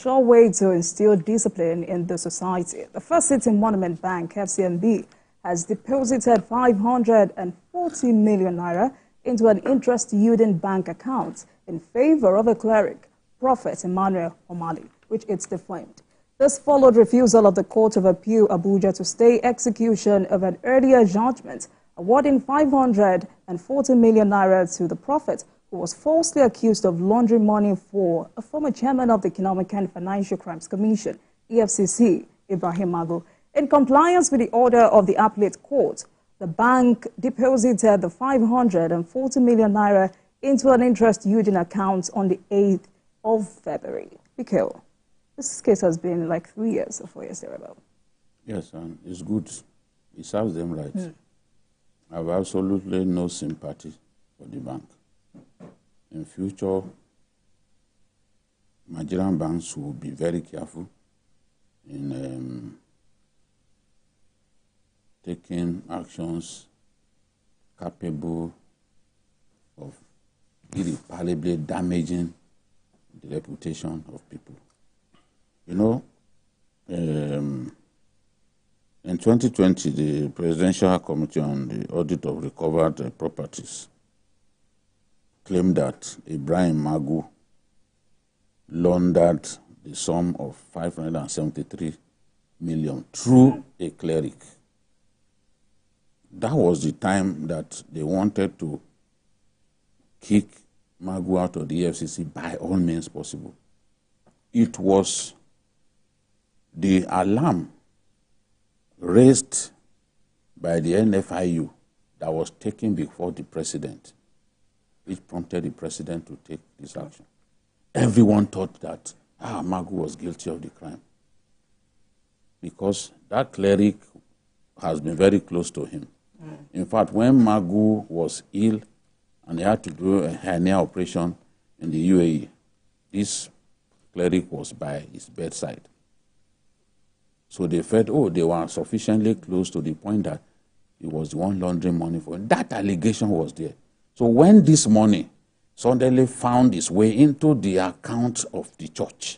sure way to instill discipline in the society. The First City Monument Bank, FCMB, has deposited 540 million naira into an interest-yielding bank account in favor of a cleric, Prophet Emmanuel Omale, which it's defamed. This followed refusal of the Court of Appeal Abuja to stay execution of an earlier judgment awarding 540 million naira to the Prophet, who was falsely accused of laundering money for a former chairman of the Economic and Financial Crimes Commission, EFCC, Ibrahim Magu. In compliance with the order of the appellate court, the bank deposited the 540 million naira into an interest-yielding account on the 8th of February. Mikhail, this case has been like 3 years or 4 years thereabout. Yes, and it's good. It serves them right. I have absolutely no sympathy for the bank. In future, Nigerian banks will be very careful in taking actions capable of irreparably damaging the reputation of people. You know, in 2020, the Presidential Committee on the Audit of Recovered Properties claimed that Ibrahim Magu laundered the sum of 573 million through a cleric. That was the time that they wanted to kick Magu out of the EFCC by all means possible. It was the alarm raised by the NFIU that was taken before the president, which prompted the president to take this action. Everyone thought that Magu was guilty of the crime because that cleric has been very close to him. In fact, when Magu was ill and he had to do a hernia operation in the UAE, this cleric was by his bedside. So they felt, they were sufficiently close to the point that he was the one laundering money for him. That allegation was there. So when this money suddenly found its way into the account of the church,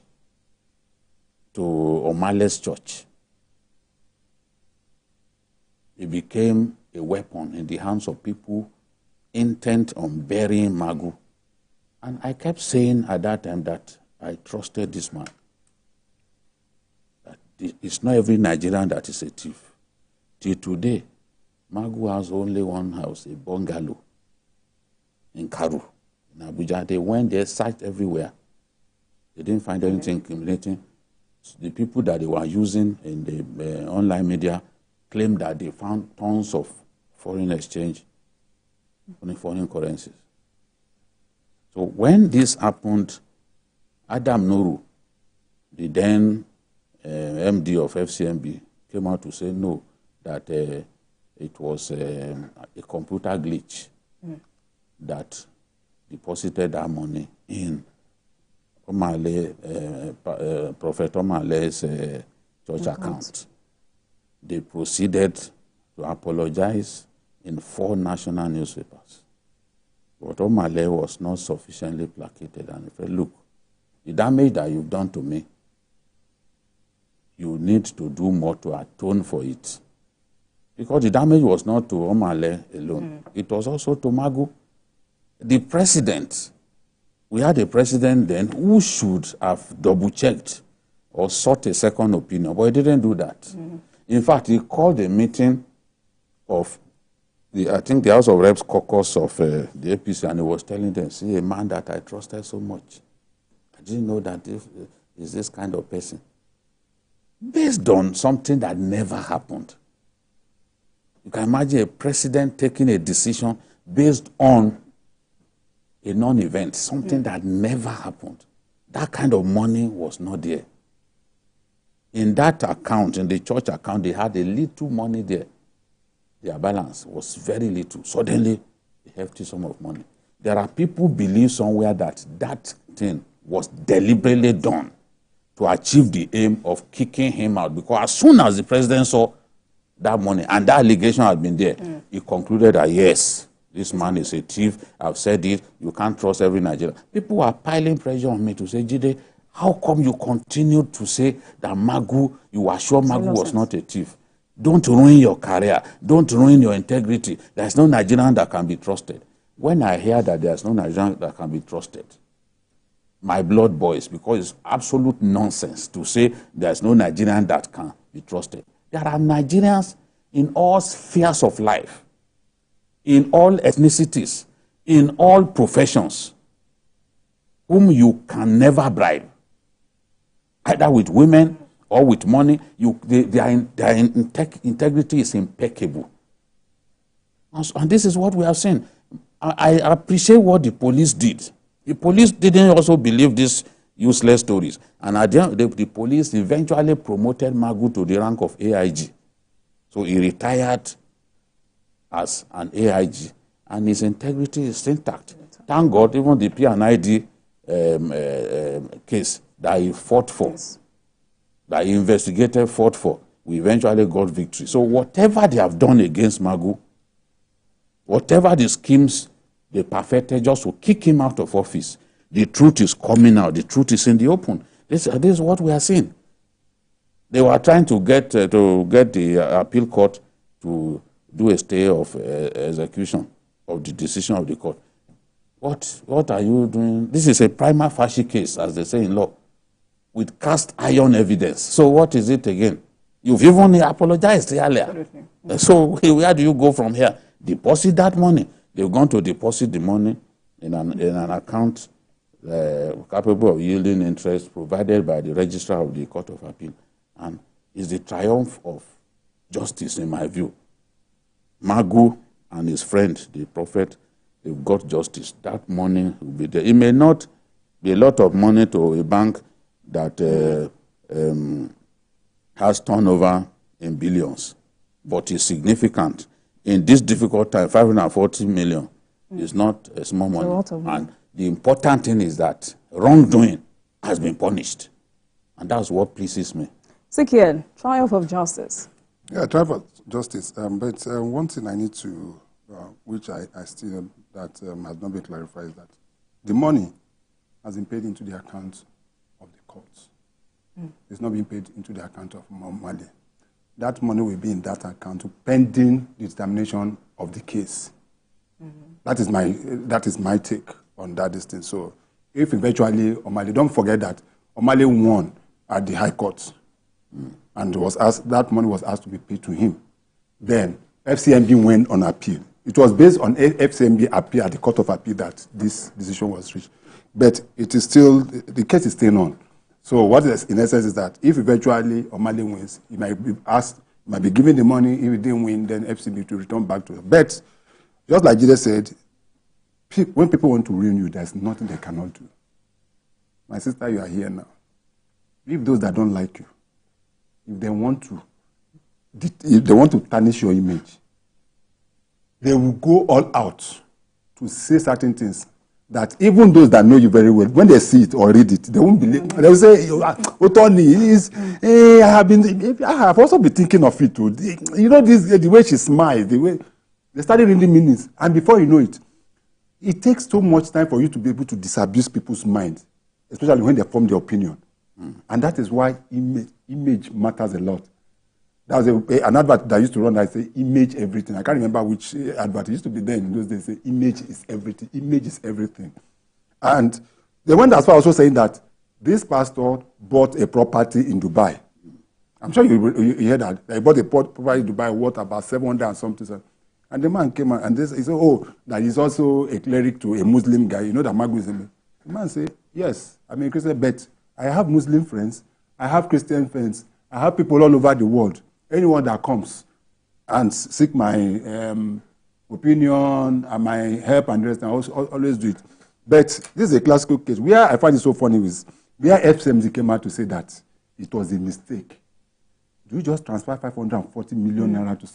to Omale's church, it became a weapon in the hands of people intent on burying Magu. And I kept saying at that time that I trusted this man. That it's not every Nigerian that is a thief. Till today, Magu has only one house, a bungalow in Karu, in Abuja. They went there, searched everywhere. They didn't find anything incriminating. So the people that they were using in the online media claimed that they found tons of foreign exchange, foreign currencies. So when this happened, Adam Nuru, the then MD of FCMB, came out to say no, that it was a computer glitch that deposited that money in Omale, Prophet Omale's church account. They proceeded to apologize in 4 national newspapers. But Omale was not sufficiently placated and he said, look, the damage that you've done to me, you need to do more to atone for it. Because the damage was not to Omale alone. It was also to Magu. The president, we had a president then who should have double-checked or sought a second opinion, but he didn't do that. In fact, he called a meeting of I think the House of Reps caucus of the APC, and he was telling them, see, a man that I trusted so much, I didn't know that is this kind of person. Based on something that never happened. You can imagine a president taking a decision based on a non-event, something that never happened. That kind of money was not there. In that account, in the church account, they had a little money there. Their balance was very little. Suddenly, a hefty sum of money. There are people who believe somewhere that that thing was deliberately done to achieve the aim of kicking him out. Because as soon as the president saw that money and that allegation had been there, he concluded that, yes, this man is a thief. I've said it. You can't trust every Nigerian. People are piling pressure on me to say, Jide, How come you continue to say that Magu, you are sure Magu was not a thief? Don't ruin your career. Don't ruin your integrity. There's no Nigerian that can be trusted. When I hear that there's no Nigerian that can be trusted, my blood boils, because it's absolute nonsense to say there's no Nigerian that can be trusted. There are Nigerians in all spheres of life, in all ethnicities, in all professions, whom you can never bribe, either with women or with money. Their integrity is impeccable. And this is what we have seen. I appreciate what the police did. The police didn't also believe these useless stories. And at the end, the police eventually promoted Magu to the rank of AIG. So he retired as an AIG, and his integrity is intact. Thank God, even the P&ID case that he fought for, yes, that he investigated, fought for, we eventually got victory. So whatever they have done against Magu, whatever the schemes they perfected just to kick him out of office, the truth is coming out. The truth is in the open. This is what we are seeing. They were trying to get the appeal court to do a stay of execution of the decision of the court. What are you doing? This is a prima facie case, as they say in law, with cast iron evidence. So what is it again? You've even apologized earlier. So where do you go from here? Deposit that money. They're going to deposit the money in an account capable of yielding interest provided by the registrar of the Court of Appeal. And it's the triumph of justice, in my view. Magu and his friend, the Prophet, they've got justice. That money will be there. It may not be a lot of money to a bank that has turnover in billions, but it's significant. In this difficult time, 540 million is not a small money. A lot of money. And the important thing is that wrongdoing has been punished. And that's what pleases me. Sikian, triumph of justice. Yeah, triumph of justice. But one thing I need to, which I still, that has not been clarified, is that the money has been paid into the account of the courts. It's not being paid into the account of Omale. That money will be in that account pending the determination of the case. That is my take on that distance. So if eventually Omale, don't forget that Omale won at the High Court, and that money was asked to be paid to him. Then FCMB went on appeal. It was based on FCMB appeal at the Court of Appeal that this decision was reached. But it is still, the case is still on. So what is in essence is that if eventually Omale wins, he might be asked, might be given the money. If he didn't win, then FCB to return back to it. But just like Jide said, when people want to ruin you, there's nothing they cannot do. My sister, you are here now. If those that don't like you, if they want to tarnish your image, they will go all out to say certain things that even those that know you very well, when they see it or read it, they won't believe. They will say, Otoni, I have also been thinking of it too. You know, the way she smiles, the way they started reading meanings, and before you know it, it takes so much time for you to be able to disabuse people's minds, especially when they form their opinion. And that is why image matters a lot. There was an advert that used to run that say, image everything. I can't remember which advert. It used to be there in those days. Say, image is everything. Image is everything. And they went as far also saying that this pastor bought a property in Dubai. I'm sure you heard that. He bought a property in Dubai worth about 700 and something. And the man came out and he said, oh, that he's also a cleric to a Muslim guy. You know that Magu is a Muslim. The man said, yes, I'm a Christian, but I have Muslim friends. I have Christian friends. I have people all over the world. Anyone that comes and seek my opinion and my help and rest, I always do it. But this is a classical case. Where I find it so funny is where FCMB came out to say that it was a mistake. Do you just transfer 540 million naira to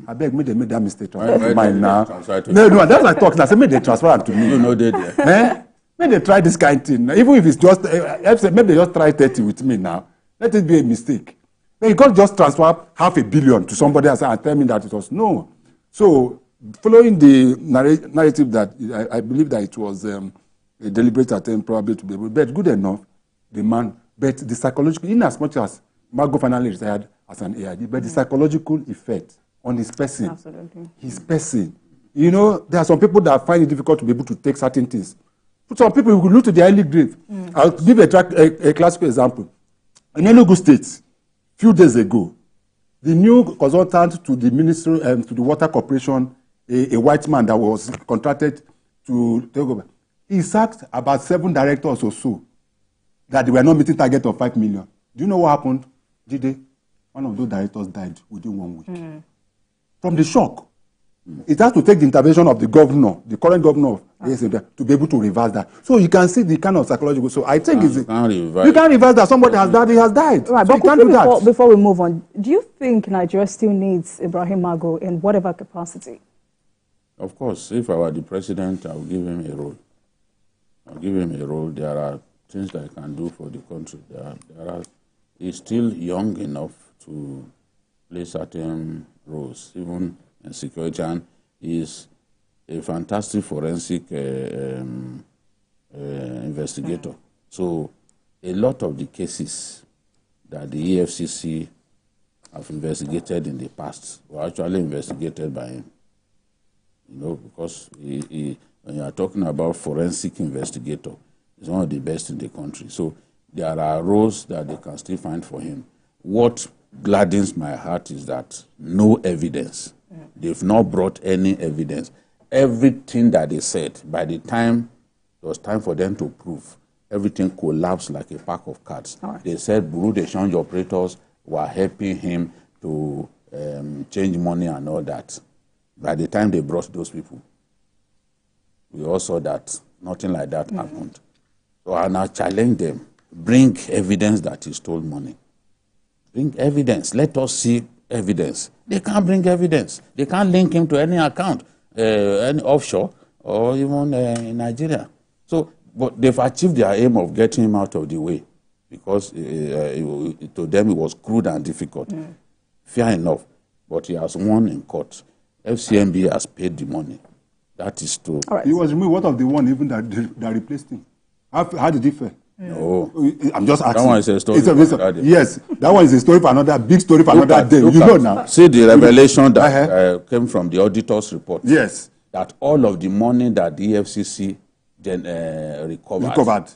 I beg me, they made that mistake. Transfer to mine now. No, that's what I talk. I said, maybe they transfer it to me. You know that. Maybe they try this kind of thing. Even if it's just, maybe they just try 30 with me now. Let it be a mistake. You can't just transfer $500 million to somebody else and tell me that it was no. So, following the narrative that I believe that it was a deliberate attempt probably to be able, but good enough, the man, but the psychological, in as much as Magu finally retired as an AID, but the psychological effect on his person, Absolutely. his person. You know, there are some people that find it difficult to be able to take certain things. Some people who look to their early grave. I'll give a classical example. In Enugu State, few days ago, the new consultant to the ministry, to the water corporation, a white man that was contracted to take over, he sacked about 7 directors or so that they were not meeting target of 5 million. Do you know what happened? One of those directors died within 1 week. From the shock. It has to take the intervention of the governor, the current governor of FCMB, to be able to reverse that. So you can see the kind of psychological. So I think you can't reverse that. Somebody has died, he has died. Right, so but you can't do that. Before we move on, do you think Nigeria still needs Ibrahim Magu in whatever capacity? Of course, if I were the president, I would give him a role. I'll give him a role. There are things that I can do for the country. He's still young enough to play certain roles, even in security, and he's a fantastic forensic investigator. So a lot of the cases that the EFCC have investigated in the past were actually investigated by him. You know, because when you are talking about forensic investigator, he's one of the best in the country. So there are roles that they can still find for him. What gladdens my heart is that no evidence. They've not brought any evidence. Everything that they said, by the time it was time for them to prove, everything collapsed like a pack of cards. Right. They said Bureau de Change operators were helping him to change money and all that. By the time they brought those people, we all saw that nothing like that happened. So I now challenge them, bring evidence that he stole money. Bring evidence. Let us see evidence. They can't bring evidence. They can't link him to any account, any offshore or even in Nigeria. So, but they've achieved their aim of getting him out of the way because to them it was crude and difficult. Fair enough, but he has won in court. FCMB has paid the money. That is true. Right. He was removed. What of the one even that replaced him? How did he fail? No. I'm just asking. That one is a story for another day. Yes, that one is a story for another, big story for another day. You know now. See the revelation that came from the auditor's report. Yes. That all of the money that the EFCC recovered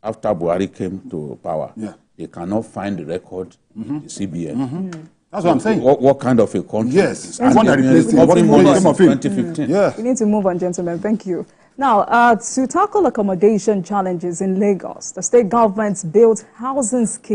after Buhari came to power, they cannot find the record in the CBN. That's what I'm saying. What kind of a country? Yes. And one that replaced him. What money came of 2015. Yeah. We need to move on, gentlemen. Thank you. Now, to tackle accommodation challenges in Lagos, the state government built housing scheme